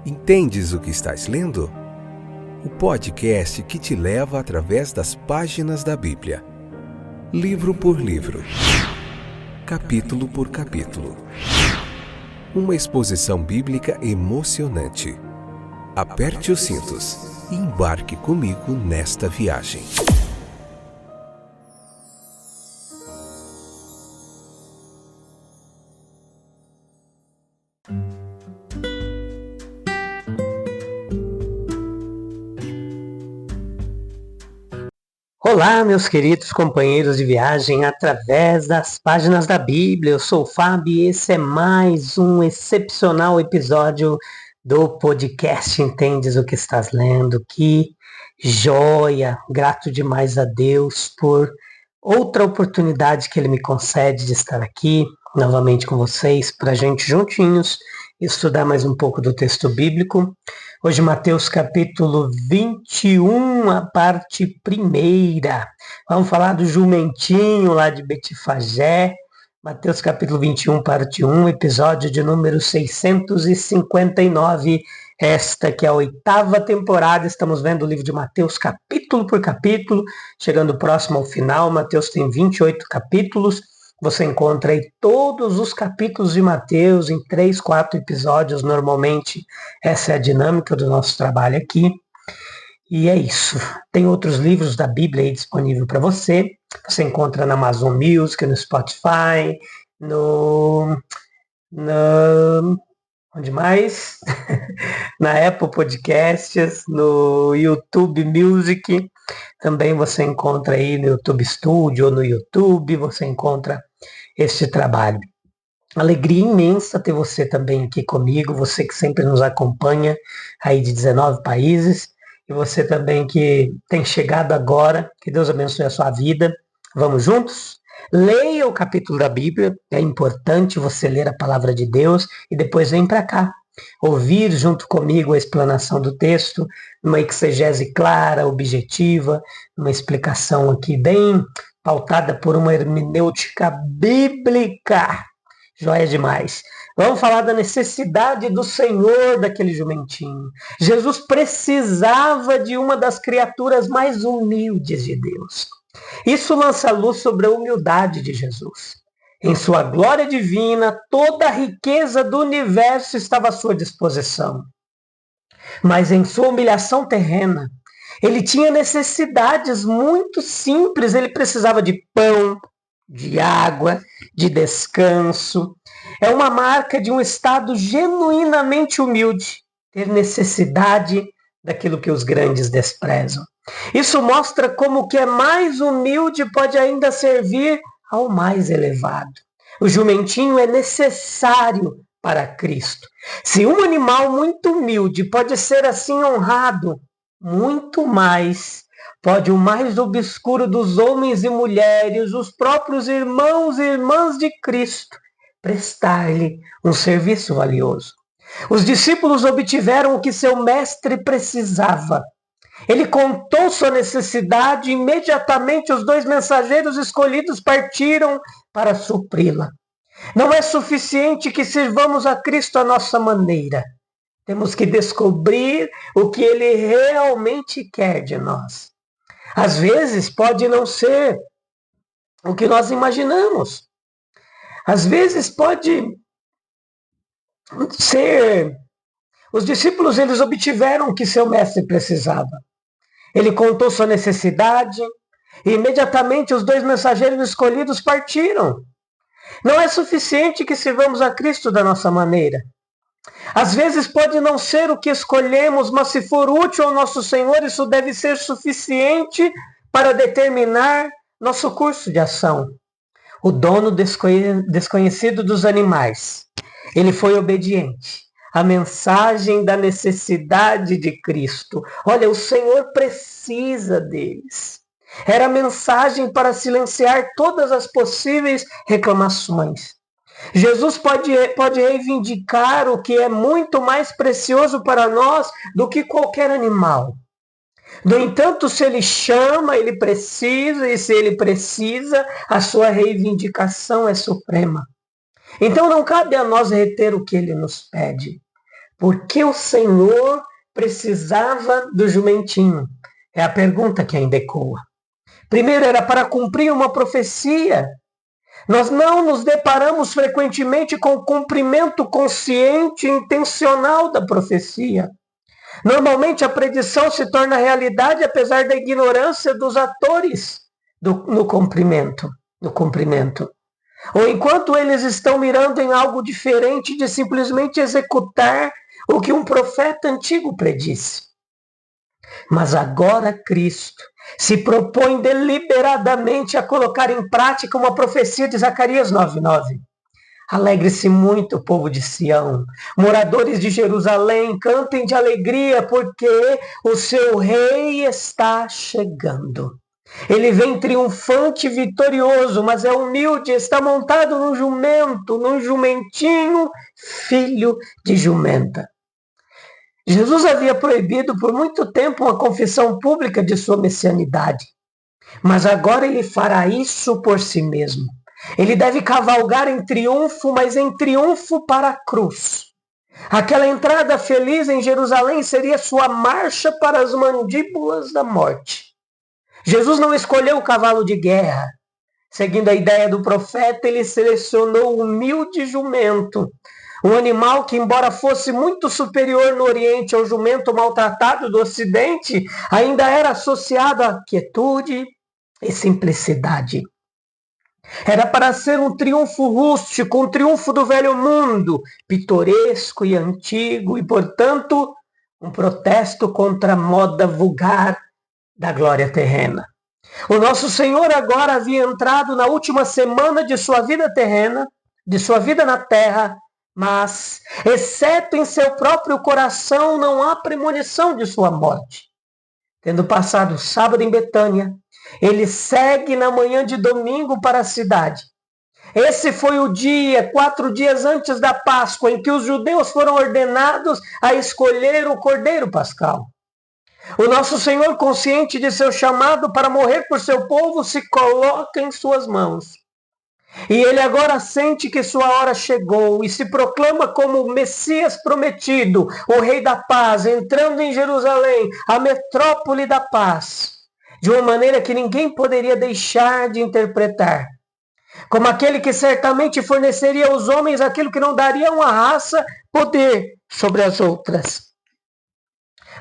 Entendes o que estás lendo? O podcast que te leva através das páginas da Bíblia, livro por livro, capítulo por capítulo. Uma exposição bíblica emocionante. Aperte os cintos e embarque comigo nesta viagem. Olá, meus queridos companheiros de viagem através das páginas da Bíblia. Eu sou o Fábio e esse é mais um excepcional episódio do podcast Entendes o que estás lendo. Que joia! Grato demais a Deus por outra oportunidade que Ele me concede de estar aqui novamente com vocês, para a gente juntinhos estudar mais um pouco do texto bíblico. Hoje, Mateus capítulo 21, a parte primeira. Vamos falar do jumentinho lá de Betfagé. Mateus capítulo 21, parte 1, episódio de número 659. Esta que é a 8ª temporada. Estamos vendo o livro de Mateus capítulo por capítulo, chegando próximo ao final. Mateus tem 28 capítulos. Você encontra aí todos os capítulos de Mateus em 3, 4 episódios. Normalmente essa é a dinâmica do nosso trabalho aqui. E é isso. Tem outros livros da Bíblia aí disponível para você. Você encontra na Amazon Music, no Spotify, onde mais? Na Apple Podcasts, no YouTube Music. Também você encontra aí no YouTube Studio ou no YouTube, você encontra este trabalho. Alegria imensa ter você também aqui comigo, você que sempre nos acompanha aí de 19 países, e você também que tem chegado agora, que Deus abençoe a sua vida. Vamos juntos? Leia o capítulo da Bíblia, é importante você ler a palavra de Deus e depois vem para cá, ouvir junto comigo a explanação do texto, uma exegese clara, objetiva, uma explicação aqui bem pautada por uma hermenêutica bíblica. Joia demais. Vamos falar da necessidade do Senhor daquele jumentinho. Jesus precisava de uma das criaturas mais humildes de Deus. Isso lança luz sobre a humildade de Jesus. Em sua glória divina, toda a riqueza do universo estava à sua disposição. Mas em sua humilhação terrena, ele tinha necessidades muito simples. Ele precisava de pão, de água, de descanso. É uma marca de um estado genuinamente humilde, ter necessidade daquilo que os grandes desprezam. Isso mostra como o que é mais humilde pode ainda servir ao mais elevado. O jumentinho é necessário para Cristo. Se um animal muito humilde pode ser assim honrado, muito mais pode o mais obscuro dos homens e mulheres, os próprios irmãos e irmãs de Cristo, prestar-lhe um serviço valioso. Os discípulos obtiveram o que seu mestre precisava. Ele contou sua necessidade e imediatamente os 2 mensageiros escolhidos partiram para supri-la. Não é suficiente que sirvamos a Cristo à nossa maneira. Temos que descobrir o que Ele realmente quer de nós. Às vezes pode não ser o que nós imaginamos. Às vezes pode ser... Os discípulos, eles obtiveram o que seu mestre precisava. Ele contou sua necessidade e imediatamente os 2 mensageiros escolhidos partiram. Não é suficiente que sirvamos a Cristo da nossa maneira. Às vezes pode não ser o que escolhemos, mas se for útil ao nosso Senhor, isso deve ser suficiente para determinar nosso curso de ação. O dono desconhecido dos animais, ele foi obediente à mensagem da necessidade de Cristo. Olha, o Senhor precisa deles. Era a mensagem para silenciar todas as possíveis reclamações. Jesus pode reivindicar o que é muito mais precioso para nós do que qualquer animal. No entanto, se ele chama, ele precisa, e se ele precisa, a sua reivindicação é suprema. Então não cabe a nós reter o que ele nos pede. Por que o Senhor precisava do jumentinho? É a pergunta que ainda ecoa. Primeiro, era para cumprir uma profecia. Nós não nos deparamos frequentemente com o cumprimento consciente e intencional da profecia. Normalmente a predição se torna realidade apesar da ignorância dos atores no cumprimento. Ou enquanto eles estão mirando em algo diferente de simplesmente executar o que um profeta antigo predisse. Mas agora Cristo se propõe deliberadamente a colocar em prática uma profecia de Zacarias 9:9. Alegre-se muito, povo de Sião, moradores de Jerusalém, cantem de alegria, porque o seu rei está chegando. Ele vem triunfante e vitorioso, mas é humilde, está montado num jumento, num jumentinho, filho de jumenta. Jesus havia proibido por muito tempo uma confissão pública de sua messianidade, mas agora ele fará isso por si mesmo. Ele deve cavalgar em triunfo, mas em triunfo para a cruz. Aquela entrada feliz em Jerusalém seria sua marcha para as mandíbulas da morte. Jesus não escolheu o cavalo de guerra. Seguindo a ideia do profeta, ele selecionou o humilde jumento, um animal que, embora fosse muito superior no Oriente ao jumento maltratado do Ocidente, ainda era associado à quietude e simplicidade. Era para ser um triunfo rústico, um triunfo do velho mundo, pitoresco e antigo, e, portanto, um protesto contra a moda vulgar da glória terrena. O nosso Senhor agora havia entrado na última semana de sua vida terrena, de sua vida na terra, mas, exceto em seu próprio coração, não há premonição de sua morte. Tendo passado o sábado em Betânia, ele segue na manhã de domingo para a cidade. Esse foi o dia, 4 dias antes da Páscoa, em que os judeus foram ordenados a escolher o Cordeiro Pascal. O nosso Senhor, consciente de seu chamado para morrer por seu povo, se coloca em suas mãos. E ele agora sente que sua hora chegou e se proclama como o Messias prometido, o Rei da Paz, entrando em Jerusalém, a metrópole da paz, de uma maneira que ninguém poderia deixar de interpretar. Como aquele que certamente forneceria aos homens aquilo que não daria a uma raça poder sobre as outras,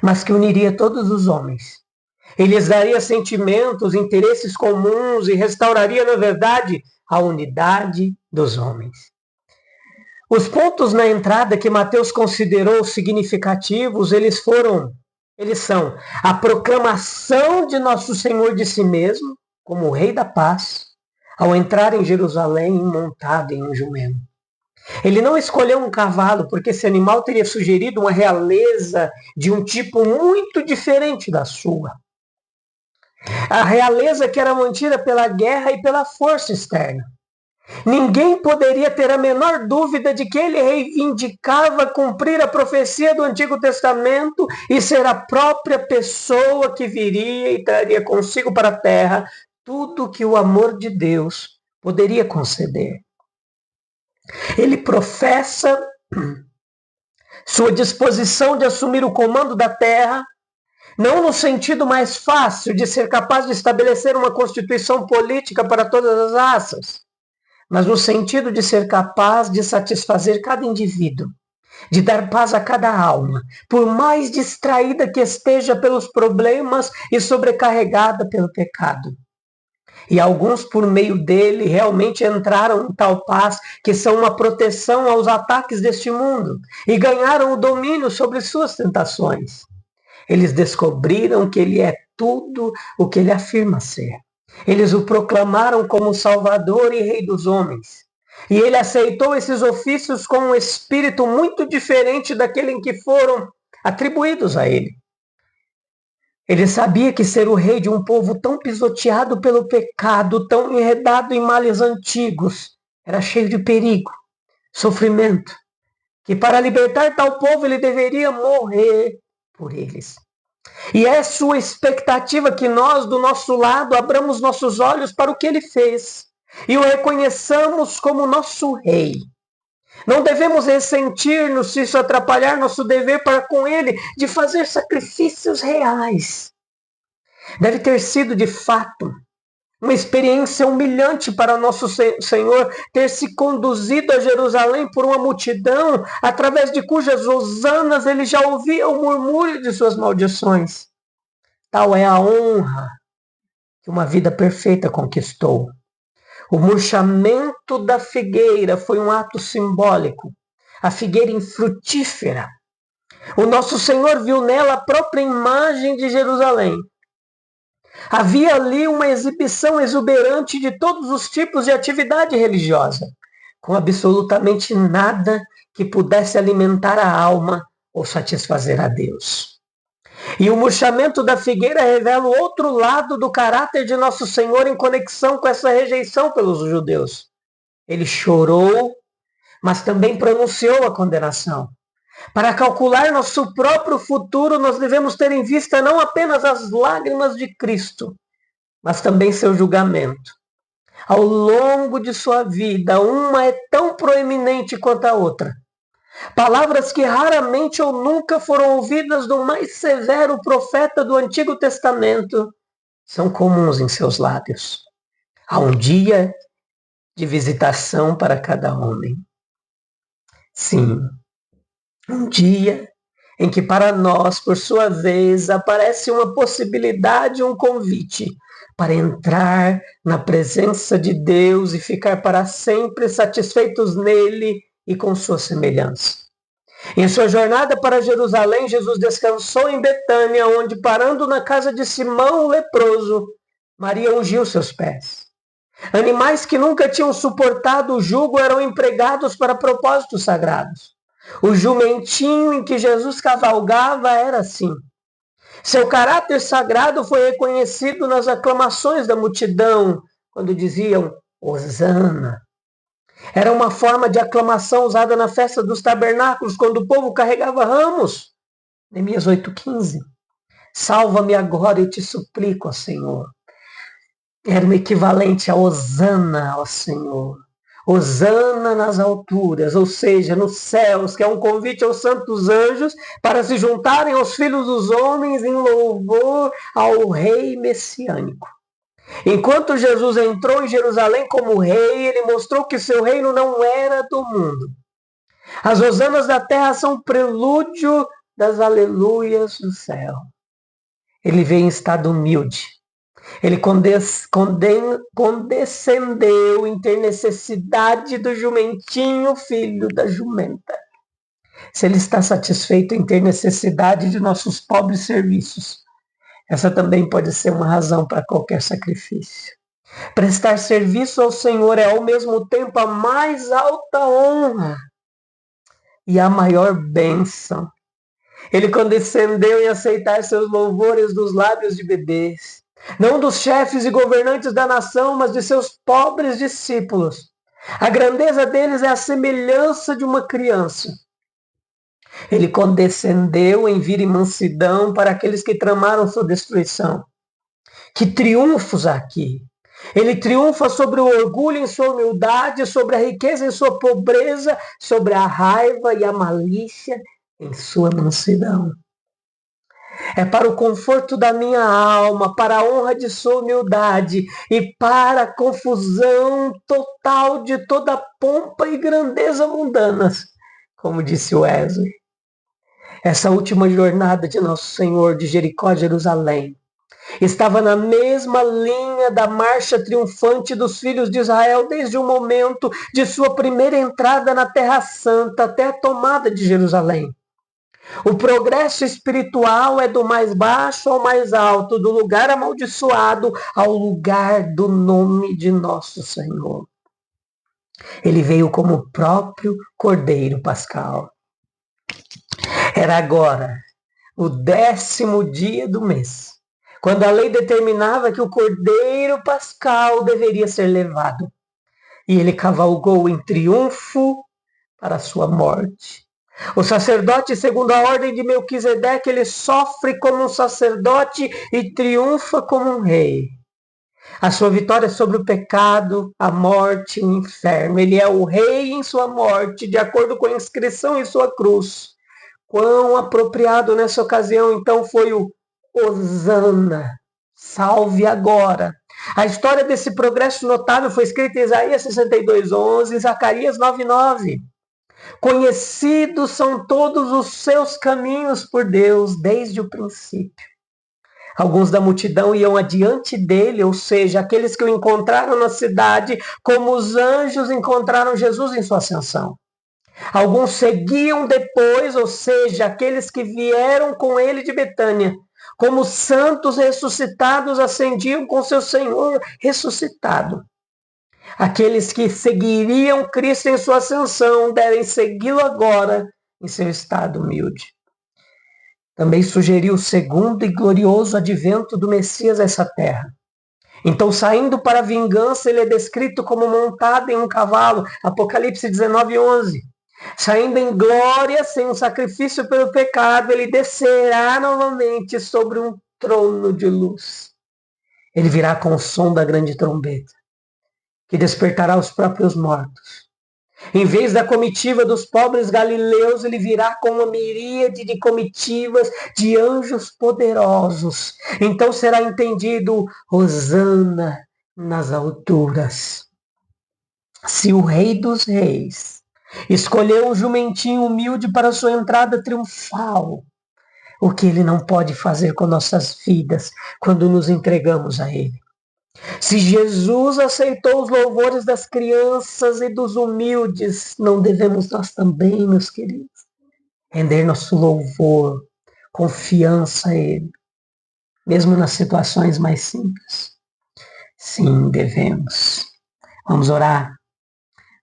mas que uniria todos os homens. Ele lhes daria sentimentos, interesses comuns e restauraria, na verdade, a unidade dos homens. Os pontos na entrada que Mateus considerou significativos, eles são a proclamação de nosso Senhor de si mesmo, como o Rei da Paz, ao entrar em Jerusalém montado em um jumento. Ele não escolheu um cavalo, porque esse animal teria sugerido uma realeza de um tipo muito diferente da sua. A realeza que era mantida pela guerra e pela força externa. Ninguém poderia ter a menor dúvida de que ele reivindicava cumprir a profecia do Antigo Testamento e ser a própria pessoa que viria e traria consigo para a terra tudo que o amor de Deus poderia conceder. Ele professa sua disposição de assumir o comando da terra, não no sentido mais fácil de ser capaz de estabelecer uma constituição política para todas as raças, mas no sentido de ser capaz de satisfazer cada indivíduo, de dar paz a cada alma, por mais distraída que esteja pelos problemas e sobrecarregada pelo pecado. E alguns, por meio dele, realmente entraram em tal paz que são uma proteção aos ataques deste mundo e ganharam o domínio sobre suas tentações. Eles descobriram que ele é tudo o que ele afirma ser. Eles o proclamaram como Salvador e Rei dos homens. E ele aceitou esses ofícios com um espírito muito diferente daquele em que foram atribuídos a ele. Ele sabia que ser o rei de um povo tão pisoteado pelo pecado, tão enredado em males antigos, era cheio de perigo, sofrimento, que para libertar tal povo ele deveria morrer por eles. E é sua expectativa que nós, do nosso lado, abramos nossos olhos para o que ele fez e o reconheçamos como nosso rei. Não devemos ressentir-nos se isso atrapalhar nosso dever para com Ele de fazer sacrifícios reais. Deve ter sido, de fato, uma experiência humilhante para nosso Senhor ter se conduzido a Jerusalém por uma multidão, através de cujas hosanas ele já ouvia o murmúrio de suas maldições. Tal é a honra que uma vida perfeita conquistou. O murchamento da figueira foi um ato simbólico. A figueira infrutífera. O nosso Senhor viu nela a própria imagem de Jerusalém. Havia ali uma exibição exuberante de todos os tipos de atividade religiosa, com absolutamente nada que pudesse alimentar a alma ou satisfazer a Deus. E o murchamento da figueira revela o outro lado do caráter de nosso Senhor em conexão com essa rejeição pelos judeus. Ele chorou, mas também pronunciou a condenação. Para calcular nosso próprio futuro, nós devemos ter em vista não apenas as lágrimas de Cristo, mas também seu julgamento. Ao longo de sua vida, uma é tão proeminente quanto a outra. Palavras que raramente ou nunca foram ouvidas do mais severo profeta do Antigo Testamento são comuns em seus lábios. Há um dia de visitação para cada homem. Sim, um dia em que para nós, por sua vez, aparece uma possibilidade, um convite para entrar na presença de Deus e ficar para sempre satisfeitos nele e com sua semelhança. Em sua jornada para Jerusalém, Jesus descansou em Betânia, onde, parando na casa de Simão o leproso, Maria ungiu seus pés. Animais que nunca tinham suportado o jugo eram empregados para propósitos sagrados. O jumentinho em que Jesus cavalgava era assim. Seu caráter sagrado foi reconhecido nas aclamações da multidão, quando diziam, Hosana. Era uma forma de aclamação usada na festa dos tabernáculos, quando o povo carregava ramos. Neemias 8,15. Salva-me agora, eu te suplico, ó Senhor. Era o equivalente a Hosana, ó Senhor. Hosana nas alturas, ou seja, nos céus, que é um convite aos santos anjos para se juntarem aos filhos dos homens em louvor ao rei messiânico. Enquanto Jesus entrou em Jerusalém como rei, ele mostrou que seu reino não era do mundo. As hosanas da terra são prelúdio das aleluias do céu. Ele veio em estado humilde. Ele condescendeu em ter necessidade do jumentinho, filho da jumenta. Se ele está satisfeito em ter necessidade de nossos pobres serviços, essa também pode ser uma razão para qualquer sacrifício. Prestar serviço ao Senhor é ao mesmo tempo a mais alta honra e a maior bênção. Ele condescendeu em aceitar seus louvores dos lábios de bebês. Não dos chefes e governantes da nação, mas de seus pobres discípulos. A grandeza deles é a semelhança de uma criança. Ele condescendeu em vir em mansidão para aqueles que tramaram sua destruição. Que triunfos aqui! Ele triunfa sobre o orgulho em sua humildade, sobre a riqueza em sua pobreza, sobre a raiva e a malícia em sua mansidão. É para o conforto da minha alma, para a honra de sua humildade e para a confusão total de toda pompa e grandeza mundanas, como disse Wesley. Essa última jornada de Nosso Senhor de Jericó a Jerusalém estava na mesma linha da marcha triunfante dos filhos de Israel desde o momento de sua primeira entrada na Terra Santa até a tomada de Jerusalém. O progresso espiritual é do mais baixo ao mais alto, do lugar amaldiçoado ao lugar do nome de nosso Senhor. Ele veio como o próprio Cordeiro Pascal. Era agora o 10º dia do mês, quando a lei determinava que o Cordeiro Pascal deveria ser levado. E ele cavalgou em triunfo para a sua morte. O sacerdote, segundo a ordem de Melquisedeque, ele sofre como um sacerdote e triunfa como um rei. A sua vitória sobre o pecado, a morte e o inferno. Ele é o rei em sua morte, de acordo com a inscrição em sua cruz. Quão apropriado nessa ocasião, então, foi o Hosana, salve agora. A história desse progresso notável foi escrita em Isaías 62:11, em Zacarias 9:9. Conhecidos são todos os seus caminhos por Deus desde o princípio. Alguns da multidão iam adiante dele, ou seja, aqueles que o encontraram na cidade, como os anjos encontraram Jesus em sua ascensão. Alguns seguiam depois, ou seja, aqueles que vieram com ele de Betânia, como santos ressuscitados ascendiam com seu Senhor ressuscitado. Aqueles que seguiriam Cristo em sua ascensão devem segui-lo agora em seu estado humilde. Também sugeriu o segundo e glorioso advento do Messias a essa terra. Então, saindo para a vingança, ele é descrito como montado em um cavalo, Apocalipse 19:11. Saindo em glória, sem um sacrifício pelo pecado, ele descerá novamente sobre um trono de luz. Ele virá com o som da grande trombeta, que despertará os próprios mortos. Em vez da comitiva dos pobres galileus, ele virá com uma miríade de comitivas de anjos poderosos. Então será entendido, Hosana nas alturas. Se o Rei dos Reis escolheu um jumentinho humilde para sua entrada triunfal, o que ele não pode fazer com nossas vidas quando nos entregamos a ele? Se Jesus aceitou os louvores das crianças e dos humildes, não devemos nós também, meus queridos, render nosso louvor, confiança a Ele, mesmo nas situações mais simples? Sim, devemos. Vamos orar,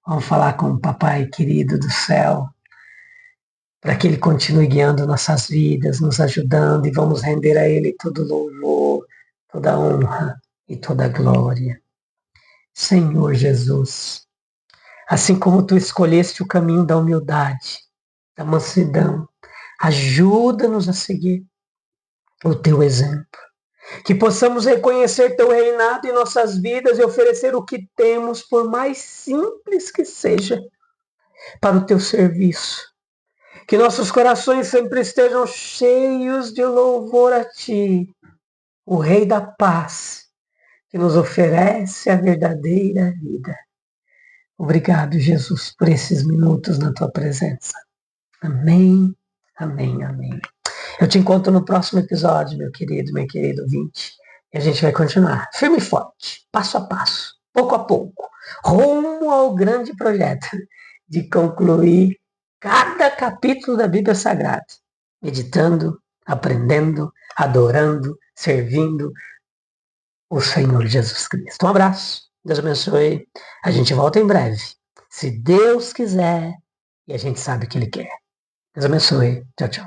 vamos falar com o Papai querido do céu, para que Ele continue guiando nossas vidas, nos ajudando, e vamos render a Ele todo louvor, toda honra e toda glória. Senhor Jesus, assim como Tu escolheste o caminho da humildade, da mansidão, ajuda-nos a seguir o Teu exemplo. Que possamos reconhecer Teu reinado em nossas vidas e oferecer o que temos, por mais simples que seja, para o Teu serviço. Que nossos corações sempre estejam cheios de louvor a Ti, o Rei da paz, que nos oferece a verdadeira vida. Obrigado, Jesus, por esses minutos na Tua presença. Amém, amém, amém. Eu te encontro no próximo episódio, meu querido ouvinte. E a gente vai continuar firme e forte, passo a passo, pouco a pouco, rumo ao grande projeto de concluir cada capítulo da Bíblia Sagrada, meditando, aprendendo, adorando, servindo o Senhor Jesus Cristo. Um abraço, Deus abençoe. A gente volta em breve, se Deus quiser, e a gente sabe que Ele quer. Deus abençoe. Tchau, tchau.